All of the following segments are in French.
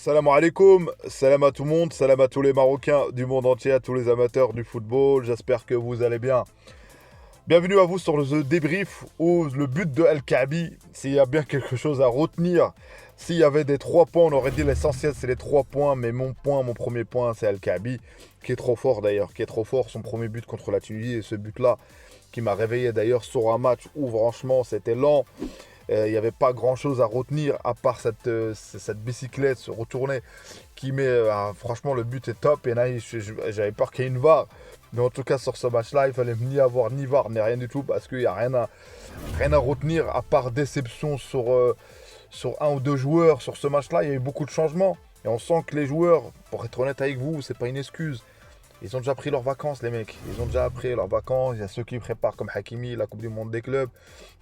Salam alaikum, salam à tout le monde, salam à tous les Marocains du monde entier, à tous les amateurs du football, j'espère que vous allez bien. Bienvenue à vous sur le The Débrief où le but de El Kaabi, s'il y a bien quelque chose à retenir, s'il y avait des 3 points, on aurait dit l'essentiel c'est les 3 points, mais mon premier point c'est El Kaabi, qui est trop fort d'ailleurs, qui est trop fort, son premier but contre la Tunisie et ce but-là qui m'a réveillé d'ailleurs sur un match où franchement c'était lent. Il n'y avait pas grand chose à retenir à part cette bicyclette, se retourner qui met. Franchement, le but est top. Et là, j'avais peur qu'il y ait une VAR. Mais en tout cas, sur ce match-là, il fallait ni avoir ni VAR, ni rien du tout. Parce qu'il n'y a rien à retenir à part déception sur un ou deux joueurs. Sur ce match-là, il y a eu beaucoup de changements. Et on sent que les joueurs, pour être honnête avec vous, c'est pas une excuse. Ils ont déjà pris leurs vacances, les mecs. Ils ont déjà pris leurs vacances. Il y a ceux qui préparent, comme Hakimi, la Coupe du Monde des clubs.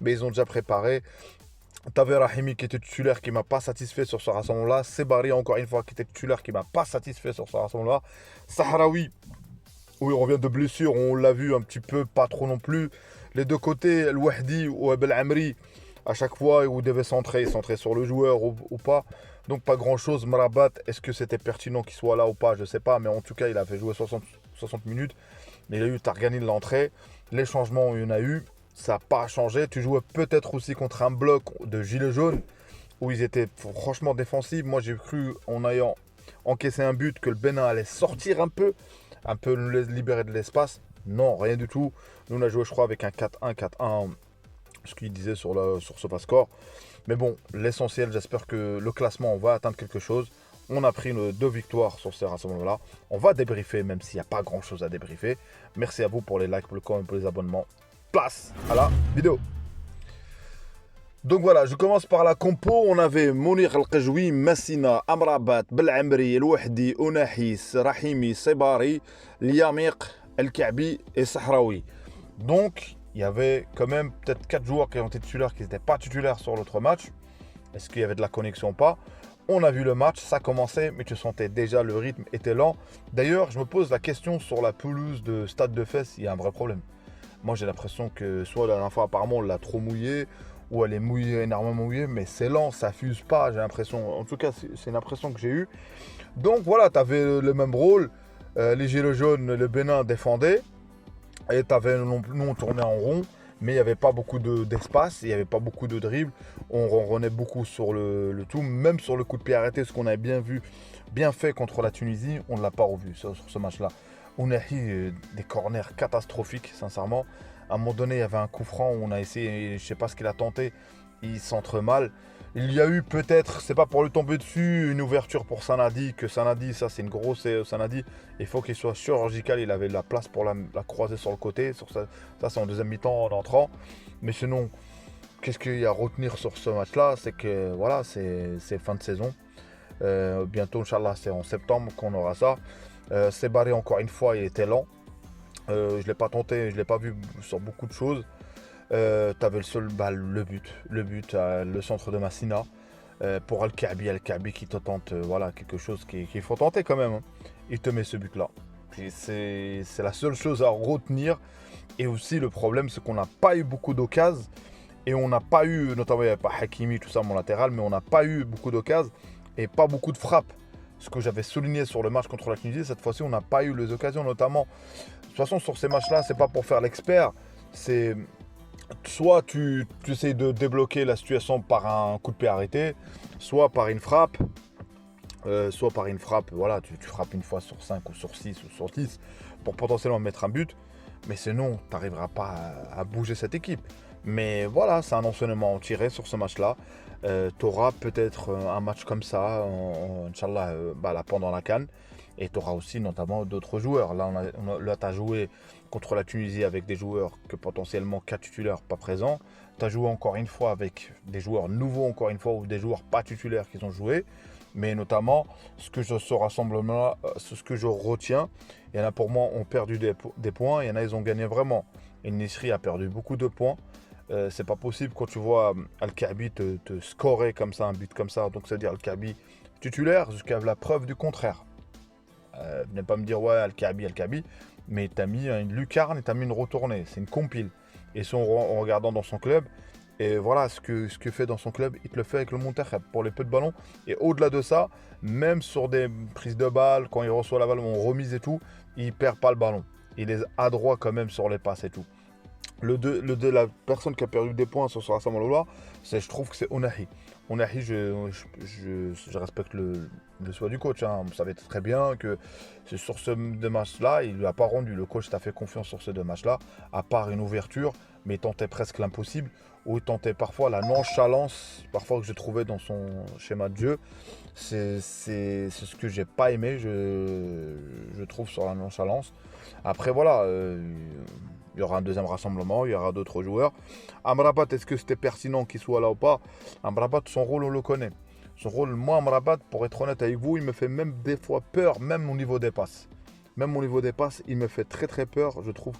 Mais ils ont déjà préparé. T'avais Rahimi qui était titulaire qui m'a pas satisfait sur ce rassemblement-là. Sebari, encore une fois, qui était titulaire qui m'a pas satisfait sur ce rassemblement-là. Sahraoui, où il revient de blessure, on l'a vu un petit peu, pas trop non plus. Les deux côtés, El Wahdi ou Abel Amri, à chaque fois où il devait centrer sur le joueur ou pas. Donc pas grand-chose. Marabat, est-ce que c'était pertinent qu'il soit là ou pas? Je sais pas, mais en tout cas, il a fait jouer 60 minutes. Mais il y a eu Targani de l'entrée. Les changements, il y en a eu. Ça n'a pas changé. Tu jouais peut-être aussi contre un bloc de gilets jaunes où ils étaient franchement défensifs. Moi, j'ai cru, en ayant encaissé un but, que le Bénin allait sortir un peu libérer de l'espace. Non, rien du tout. Nous, on a joué, je crois, avec un 4-1, 4-1, ce qu'il disait sur ce score. Mais bon, l'essentiel, j'espère que le classement, on va atteindre quelque chose. On a pris 2 victoires sur ces rassemblements-là. On va débriefer, même s'il n'y a pas grand-chose à débriefer. Merci à vous pour les likes, pour le comment, pour les abonnements. Place à la vidéo. Donc voilà, je commence par la compo. On avait Mounir El-Qajwi, Massina, Amrabat, Belamri, El Wahdi, Ounahis, Rahimi, Sebari, Liamiq, El Kaabi et Sahraoui. Donc, il y avait quand même peut-être 4 joueurs qui ont été titulaires qui n'étaient pas titulaires sur l'autre match. Est-ce qu'il y avait de la connexion ou pas? On a vu le match, ça commençait, mais tu sentais déjà le rythme était lent. D'ailleurs, je me pose la question sur la pelouse de Stade de Fès, il y a un vrai problème. Moi, j'ai l'impression que soit la dernière fois, apparemment, on l'a trop mouillée, ou elle est mouillée, énormément mouillée, mais c'est lent, ça fuse pas, j'ai l'impression. En tout cas, c'est une impression que j'ai eue. Donc voilà, tu avais le même rôle. Les gilets jaunes, le Bénin défendait, et nous, on tournait en rond, mais il n'y avait pas beaucoup d'espace, il n'y avait pas beaucoup de dribble. On ronronnait beaucoup sur le tout, même sur le coup de pied arrêté, ce qu'on avait bien vu, bien fait contre la Tunisie, on ne l'a pas revu sur ce match-là. On a eu des corners catastrophiques, sincèrement. À un moment donné, il y avait un coup franc où on a essayé, je ne sais pas ce qu'il a tenté, il centre mal. Il y a eu peut-être, c'est pas pour lui tomber dessus, une ouverture pour Sanadi, que Sanadi, ça c'est une grosse Sanadi. Il faut qu'il soit chirurgical, il avait la place pour la croiser sur le côté. Ça c'est en deuxième mi-temps en entrant. Mais sinon, qu'est-ce qu'il y a à retenir sur ce match-là? C'est que voilà, c'est fin de saison. Bientôt, Inch'Allah, c'est en septembre qu'on aura ça. Sebari, encore une fois, il était lent. Je ne l'ai pas tenté, je ne l'ai pas vu sur beaucoup de choses. Tu avais le seul, le but, le centre de Massina. Pour Al-Kaabi qui te tente voilà, quelque chose qu'il faut tenter quand même. Hein. Il te met ce but-là. C'est la seule chose à retenir. Et aussi, le problème, c'est qu'on n'a pas eu beaucoup d'occasions. Et on n'a pas eu, notamment, il n'y avait pas Hakimi, tout ça, mon latéral, mais on n'a pas eu beaucoup d'occasions et pas beaucoup de frappes. Ce que j'avais souligné sur le match contre la Tunisie, cette fois-ci, on n'a pas eu les occasions, notamment. De toute façon, sur ces matchs-là, c'est pas pour faire l'expert. C'est soit tu essayes de débloquer la situation par un coup de pied arrêté, soit par une frappe. Voilà, tu frappes une fois sur 5 ou sur 6 ou sur 10 pour potentiellement mettre un but. Mais sinon, tu n'arriveras pas à bouger cette équipe. Mais voilà, c'est un enseignement tiré sur ce match-là. Tu auras peut-être un match comme ça, Inch'Allah, là, pendant la CAN. Et tu auras aussi notamment d'autres joueurs. Là, tu as joué contre la Tunisie avec des joueurs que potentiellement 4 titulaires pas présents. Tu as joué encore une fois avec des joueurs nouveaux, encore une fois, ou des joueurs pas titulaires qui ont joué. Mais notamment, ce rassemblement-là, ce que je retiens, il y en a pour moi ont perdu des points, il y en a ils ont gagné vraiment. Et Nisri a perdu beaucoup de points. C'est pas possible quand tu vois Al-Kaabi te scorer comme ça, un but comme ça. Donc, c'est-à-dire Al-Kaabi titulaire jusqu'à la preuve du contraire. Venez pas me dire, ouais, Al-Kaabi. Mais t'as mis une lucarne et t'as mis une retournée. C'est une compile. Et en regardant dans son club, Et voilà, ce que fait dans son club, il te le fait avec le Monterrey pour les peu de ballons. Et au-delà de ça, même sur des prises de balles, quand il reçoit la balle en remise et tout, il perd pas le ballon. Il est adroit quand même sur les passes et tout. La personne qui a perdu des points sur Rassam Alola, je trouve que c'est Onahi. Onahi, je respecte le choix du coach. Hein. Vous savez très bien que c'est sur ce deux matchs-là, il ne lui a pas rendu. Le coach t'a fait confiance sur ces deux matchs-là, à part une ouverture, mais il tentait presque l'impossible, ou il tentait parfois la nonchalance, parfois que je trouvais dans son schéma de jeu. C'est ce que j'ai pas aimé, je trouve, sur la nonchalance. Après, voilà. Il y aura un deuxième rassemblement, il y aura d'autres joueurs. Amrabat, est-ce que c'était pertinent qu'il soit là ou pas? Amrabat, son rôle, on le connaît. Son rôle, moi, Amrabat, pour être honnête avec vous, il me fait même des fois peur, même au niveau des passes. Même au niveau des passes, il me fait très très peur. Je trouve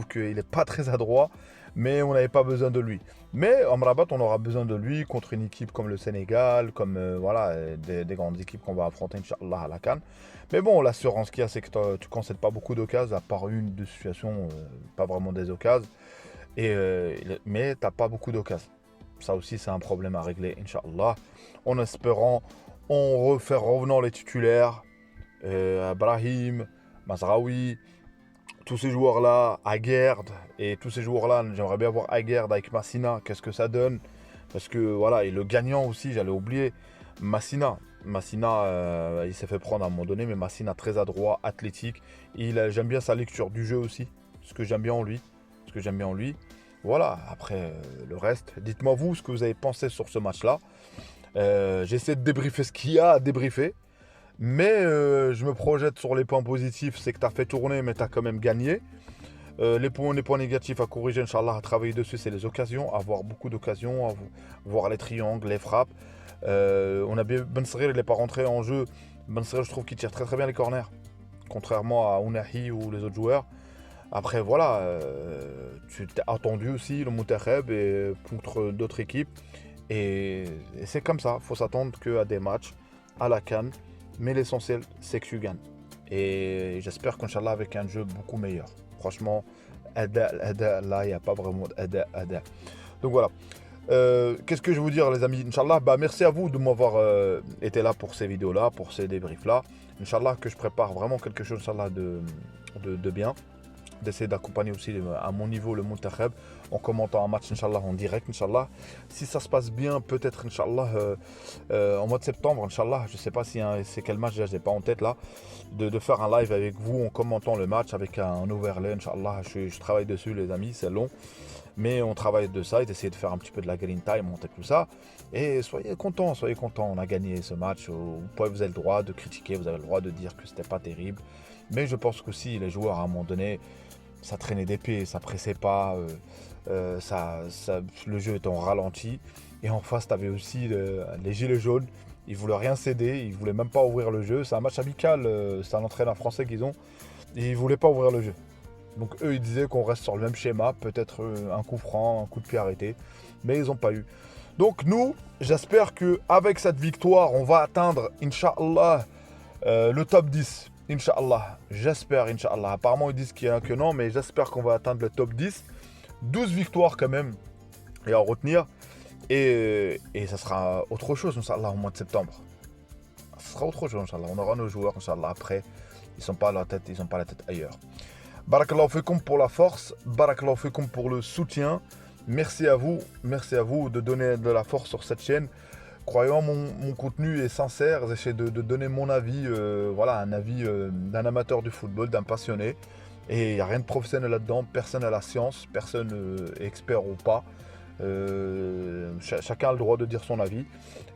qu'il n'est pas très adroit, mais on n'avait pas besoin de lui. Mais Amrabat, on aura besoin de lui contre une équipe comme le Sénégal, comme des grandes équipes qu'on va affronter, Inch'Allah, à la CAN. Mais bon, l'assurance qu'il y a, c'est que tu ne concèdes pas beaucoup d'occasions, à part une, deux situations, pas vraiment des occasions. Mais tu n'as pas beaucoup d'occasions. Ça aussi, c'est un problème à régler, Inch'Allah. En espérant, revenant les titulaires, Brahim, Mazraoui, tous ces joueurs-là, Aguerd, et tous ces joueurs-là, j'aimerais bien voir Aguerd avec Massina, qu'est-ce que ça donne? Parce que voilà, et le gagnant aussi, j'allais oublier, Massina, il s'est fait prendre à un moment donné, mais Massina très adroit, athlétique. J'aime bien sa lecture du jeu aussi, ce que j'aime bien en lui. Voilà, après le reste, dites-moi vous ce que vous avez pensé sur ce match-là. J'essaie de débriefer ce qu'il y a à débriefer. Mais je me projette sur les points positifs, c'est que tu as fait tourner, mais tu as quand même gagné. Les points négatifs à corriger, Inch'Allah, à travailler dessus, c'est les occasions, avoir beaucoup d'occasions, voir les triangles, les frappes. On a bien Ben Srir, il n'est pas rentré en jeu. Ben Srir, je trouve qu'il tire très très bien les corners, contrairement à Ounahi ou les autres joueurs. Après, voilà, tu t'es attendu aussi le Monterrey et contre d'autres équipes. Et c'est comme ça, il faut s'attendre qu'à des matchs à la CAN. Mais l'essentiel, c'est que tu gagnes. Et j'espère qu'Inch'Allah, avec un jeu beaucoup meilleur. Franchement, là, il n'y a pas vraiment d'ada. Donc voilà. Qu'est-ce que je veux vous dire, les amis? Inch'Allah, merci à vous de m'avoir été là pour ces vidéos-là, pour ces débriefs-là. Inch'Allah, que je prépare vraiment quelque chose, Inch'Allah, de bien. D'essayer d'accompagner aussi à mon niveau le Monterrey en commentant un match, Inch'Allah, en direct, Inch'Allah. Si ça se passe bien, peut-être, Inch'Allah, en mois de septembre, Inch'Allah, je ne sais pas si c'est quel match, je n'ai pas en tête là, de faire un live avec vous en commentant le match avec un overlay, Inch'Allah. Je travaille dessus, les amis, c'est long. Mais on travaille de ça et d'essayer de faire un petit peu de la green time, monter tout ça. Et soyez contents, on a gagné ce match. Vous avez le droit de critiquer, vous avez le droit de dire que c'était pas terrible. Mais je pense qu'aussi les joueurs, à un moment donné, ça traînait des pieds, ça pressait pas, le jeu était en ralenti. Et en face, tu avais aussi les gilets jaunes. Ils voulaient rien céder, ils voulaient même pas ouvrir le jeu. C'est un match amical, c'est un entraîneur français qu'ils ont. Et ils voulaient pas ouvrir le jeu. Donc eux, ils disaient qu'on reste sur le même schéma, peut-être un coup franc, un coup de pied arrêté. Mais ils n'ont pas eu. Donc nous, j'espère qu'avec cette victoire, on va atteindre, Inch'Allah, le top 10. Inch'Allah, j'espère, Inch'Allah. Apparemment, ils disent que non, mais j'espère qu'on va atteindre le top 10. 12 victoires quand même, et à retenir. Et ça sera autre chose, Inch'Allah, au mois de septembre. Ça sera autre chose, Inch'Allah. On aura nos joueurs, Inch'Allah, après. Ils n'ont pas la tête ailleurs. Barakallahu fikum pour la force, barakallahu fikum pour le soutien. Merci à vous de donner de la force sur cette chaîne. Croyez-moi, mon contenu est sincère. J'essaie de donner mon avis, un avis d'un amateur du football, d'un passionné. Et il n'y a rien de professionnel là-dedans. Personne n'a la science, personne est expert ou pas. Chacun a le droit de dire son avis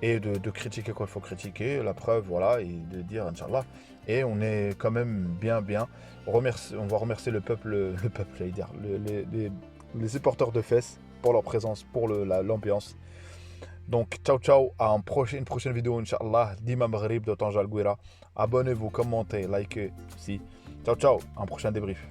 et de critiquer quand il faut critiquer. La preuve, voilà, et de dire Inch'Allah. Et on est quand même bien. On va remercier le peuple, j'allais dire, les supporters de Fès pour leur présence, pour l'ambiance. Donc, ciao, à une prochaine vidéo, Inch'Allah, d'Imam Maghrib de Tanja Al Gouira. Abonnez-vous, commentez, likez aussi. Ciao, à un prochain débrief.